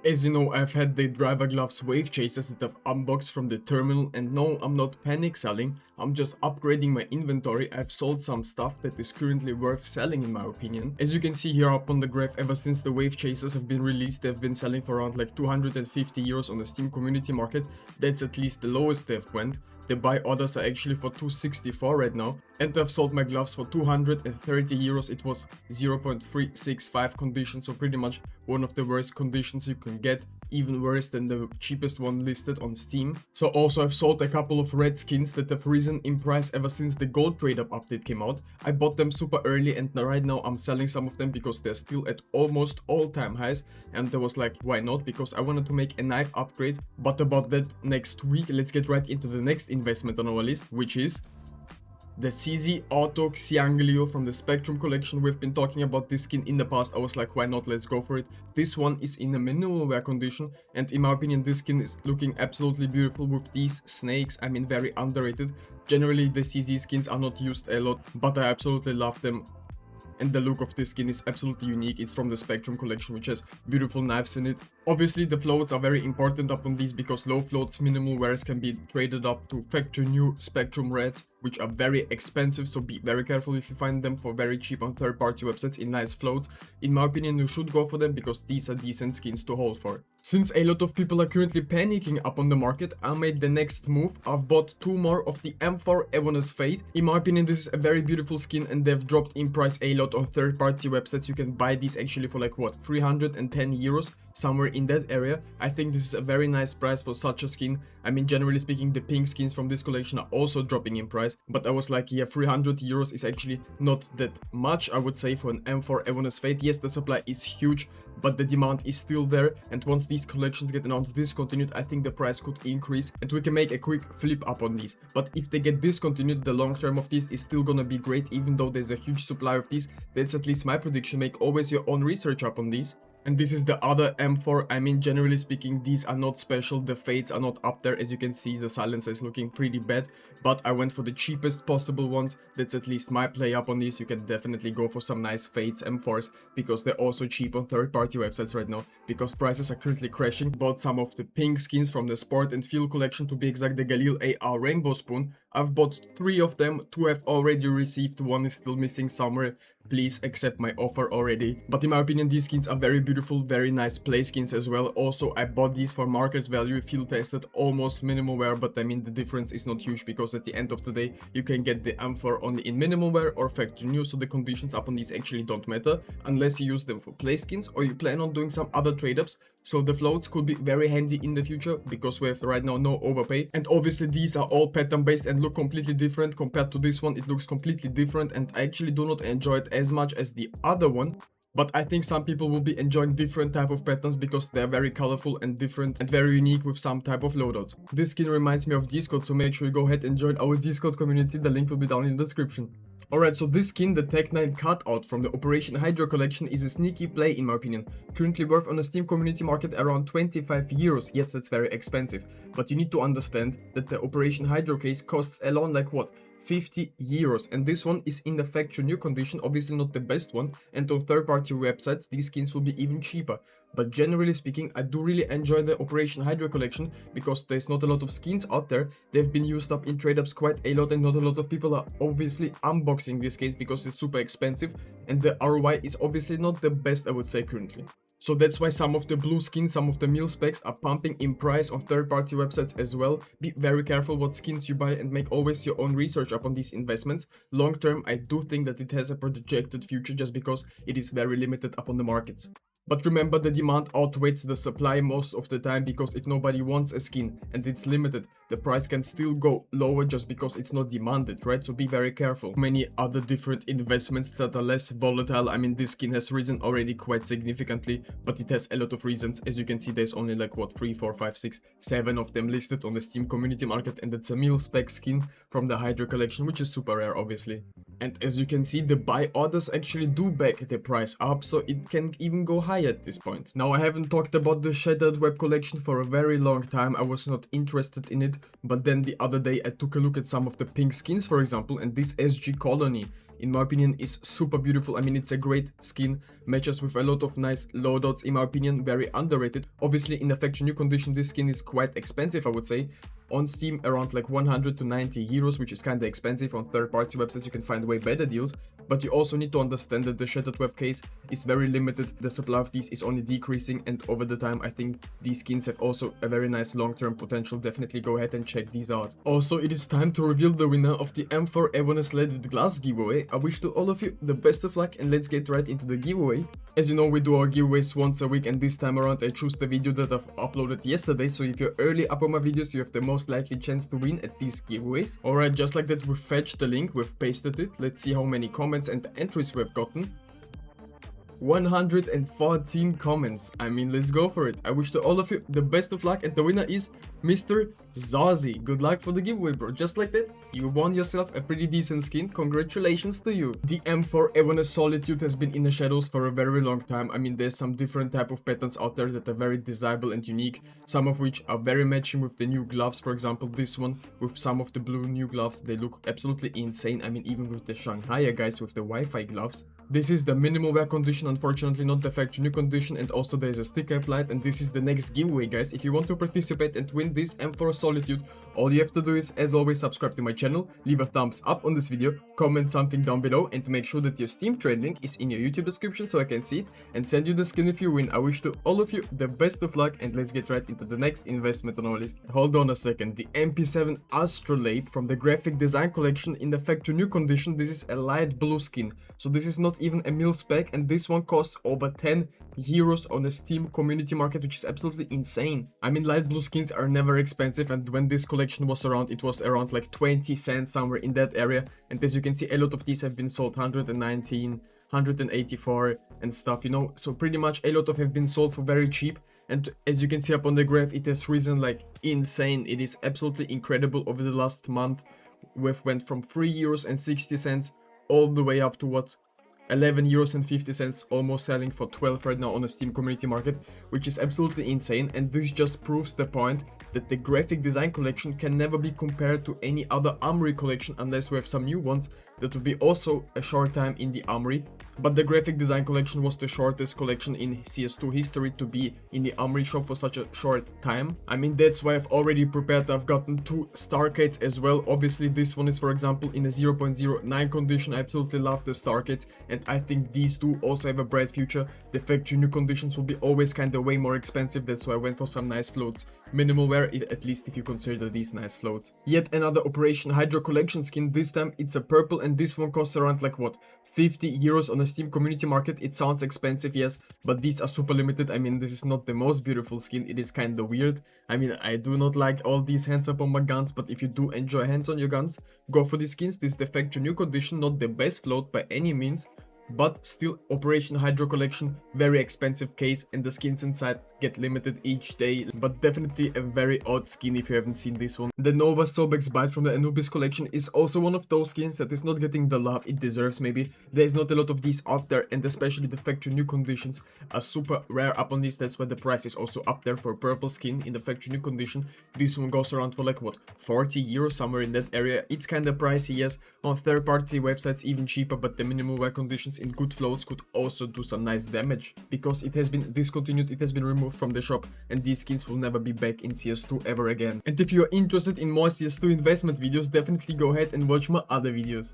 As you know, I've had the driver gloves wave chasers that I've unboxed from the terminal, and no, I'm not panic selling, I'm just upgrading my inventory. I've sold some stuff that is currently worth selling in my opinion. As you can see here up on the graph, ever since the wave chasers have been released, they've been selling for around like 250 euros on the Steam community market. That's at least the lowest they've went. The buy orders are actually for 264 right now, and I've sold my gloves for 230 euros. It was 0.365 condition, so pretty much one of the worst conditions you can get, even worse than the cheapest one listed on Steam. So also I've sold a couple of red skins that have risen in price ever since the gold trade up update came out. I bought them super early, and right now I'm selling some of them because they're still at almost all-time highs, and I was like, why not? Because I wanted to make a knife upgrade. But about that next week. Let's get right into the next investment on our list, which is the CZ Auto Ciangliu from the Spectrum collection. We've been talking about this skin in the past. I was like, why not? Let's go for it. This one is in a minimal wear condition, and in my opinion this skin is looking absolutely beautiful with these snakes. I mean, very underrated. Generally the CZ skins are not used a lot, but I absolutely love them. And the look of this skin is absolutely unique. It's from the Spectrum collection, which has beautiful knives in it. Obviously the floats are very important upon these, because low floats minimal wears can be traded up to factory new Spectrum reds, which are very expensive, so be very careful if you find them for very cheap on third-party websites in nice floats. In my opinion, you should go for them because these are decent skins to hold for. Since a lot of people are currently panicking up on the market, I made the next move. I've bought two more of the M4A1 Evaness Fate. In my opinion, this is a very beautiful skin, and they've dropped in price a lot on third-party websites. You can buy these actually for like what, 310 euros, somewhere in that area. I think this is a very nice price for such a skin. I mean, generally speaking, the pink skins from this collection are also dropping in price, but I was like, yeah, 300 euros is actually not that much, I would say, for an M4 Evaness Fate. Yes, the supply is huge, but the demand is still there, and once these collections get announced discontinued, I think the price could increase and we can make a quick flip up on these. But if they get discontinued, the long term of this is still gonna be great, even though there's a huge supply of these. That's at least my prediction. Make always your own research up on these. And this is the other M4. I mean, generally speaking, these are not special. The fades are not up there. As you can see, the silencer is looking pretty bad, but I went for the cheapest possible ones. That's at least my play up on these. You can definitely go for some nice fades M4s, because they're also cheap on third-party websites right now, because prices are currently crashing. Bought some of the pink skins from the Sport and Field collection, to be exact, the Galil AR Rainbow Spoon. I've bought 3 of them, 2 have already received, 1 is still missing somewhere. Please accept my offer already. But in my opinion, these skins are very beautiful, very nice play skins as well. Also, I bought these for market value, field tested, almost minimal wear, but I mean the difference is not huge, because at the end of the day you can get the M4 only in minimal wear or factory new, so the conditions upon these actually don't matter unless you use them for play skins or you plan on doing some other trade-ups. So the floats could be very handy in the future, because we have right now no overpay. And obviously these are all pattern based and look completely different. Compared to this one, it looks completely different, and I actually do not enjoy it as much as the other one. But I think some people will be enjoying different type of patterns, because they're very colorful and different and very unique with some type of loadouts. This skin reminds me of Discord, so make sure you go ahead and join our Discord community. The link will be down in the description. Alright, so this skin, the Tech 9 Cutout from the Operation Hydro collection, is a sneaky play in my opinion. Currently worth on the Steam community market around 25 euros. Yes, that's very expensive. But you need to understand that the Operation Hydro case costs alone like what? 50 euros, and this one is in the factory new condition, obviously not the best one, and on third-party websites these skins will be even cheaper. But generally speaking, I do really enjoy the Operation Hydro collection, because there's not a lot of skins out there. They've been used up in trade-ups quite a lot, and not a lot of people are obviously unboxing this case because it's super expensive, and the ROI is obviously not the best, I would say, currently. So that's why some of the blue skins, some of the Milspecs are pumping in price on third-party websites as well. Be very careful what skins you buy and make always your own research upon these investments. Long term, I do think that it has a projected future, just because it is very limited upon the markets. But remember, the demand outweighs the supply most of the time, because if nobody wants a skin and it's limited, the price can still go lower just because it's not demanded, right? So be very careful. Many other different investments that are less volatile. I mean, this skin has risen already quite significantly, but it has a lot of reasons. As you can see, there's only like what, 3, 4, 5, 6, 7 of them listed on the Steam community market, and it's a Milspec skin from the Hydro collection, which is super rare, obviously. And as you can see, the buy orders actually do back the price up, so it can even go higher at this point. Now, I haven't talked about the Shattered Web collection for a very long time. I was not interested in it, but then the other day I took a look at some of the pink skins, for example, and this SG Colony in my opinion is super beautiful. I mean, it's a great skin, matches with a lot of nice loadouts, in my opinion, very underrated. Obviously in the factory new condition this skin is quite expensive, I would say. On Steam around like 100 to 90 euros, which is kinda expensive. On third-party websites you can find way better deals, but you also need to understand that the shattered web case is very limited. The supply of these is only decreasing, and over the time I think these skins have also a very nice long-term potential. Definitely go ahead and check these out. Also, it is time to reveal the winner of the M4A1-S Fade glass giveaway. I wish to all of you the best of luck, and let's get right into the giveaway. As you know, we do our giveaways once a week, and this time around I choose the video that I've uploaded yesterday, so if you're early up on my videos you have the most likely chance to win at these giveaways. Alright, just like that, we've fetched the link, we've pasted it. Let's see how many comments and entries we've gotten. 114 comments. I mean, let's go for it. I wish to all of you the best of luck, and the winner is Mr. Zazi. Good luck for the giveaway, bro. Just like that, you won yourself a pretty decent skin. Congratulations to you. The M4A1-S Solitude has been in the shadows for a very long time. I mean, there's some different type of patterns out there that are very desirable and unique, some of which are very matching with the new gloves. For example, this one with some of the blue new gloves, they look absolutely insane. I mean, even with the Shanghai guys with the Wi-Fi gloves. This is the minimal wear condition, unfortunately not the factory new condition, and also there's a sticker applied, and this is the next giveaway, guys. If you want to participate and win this M4 Solitude, all you have to do is, as always, subscribe to my channel, leave a thumbs up on this video, comment something down below, and make sure that your Steam trade link is in your YouTube description so I can see it and send you the skin if you win. I wish to all of you the best of luck, and let's get right into the next investment on our list. Hold on a second, the MP7 Astrolabe from the graphic design collection in the factory new condition. This is a light blue skin, so this is not even a Milspec, and this one costs over 10 euros on the Steam community market, which is absolutely insane. I mean, light blue skins are never expensive, and when this collection was around, it was around like 20 cents, somewhere in that area, and as you can see, a lot of these have been sold 119, 184 and stuff, you know, so pretty much a lot of have been sold for very cheap. And as you can see up on the graph, it has risen like insane. It is absolutely incredible. Over the last month we've went from 3 euros and 60 cents all the way up to what, 11 euros and 50 cents, almost selling for 12 right now on the Steam community market, which is absolutely insane. And this just proves the point that the graphic design collection can never be compared to any other Armory collection unless we have some new ones that would be also a short time in the Armory. But the graphic design collection was the shortest collection in CS2 history to be in the Armory shop for such a short time. I mean, that's why I've already prepared. I've gotten 2 Stargates as well. Obviously this one is, for example, in a 0.09 condition. I absolutely love the Stargates, and I think these two also have a bright future. The factory new conditions will be always kind of way more expensive, that's why I went for some nice floats. Minimal wear, at least if you consider these nice floats. Yet another Operation Hydro collection skin. This time it's a purple, and this one costs around like what, 50 euros on the Steam community market. It sounds expensive, yes, but these are super limited. I mean, this is not the most beautiful skin. It is kind of weird. I mean, I do not like all these hands up on my guns, but if you do enjoy hands on your guns, go for these skins. This is the factory new condition, not the best float by any means, but still Operation Hydro collection, very expensive case, and the skins inside get limited each day, but definitely a very odd skin if you haven't seen this one. The Nova Sobex Bite from the Anubis collection is also one of those skins that is not getting the love it deserves. Maybe there's not a lot of these out there, and especially the factory new conditions are super rare up on this. That's why the price is also up there. For a purple skin in the factory new condition, this one goes around for like what, 40 euros, somewhere in that area. It's kind of pricey, yes, on third-party websites even cheaper, but the minimal wear conditions in good floats could also do some nice damage, because it has been discontinued, it has been removed from the shop, and these skins will never be back in CS2 ever again. And if you are interested in more CS2 investment videos, definitely go ahead and watch my other videos.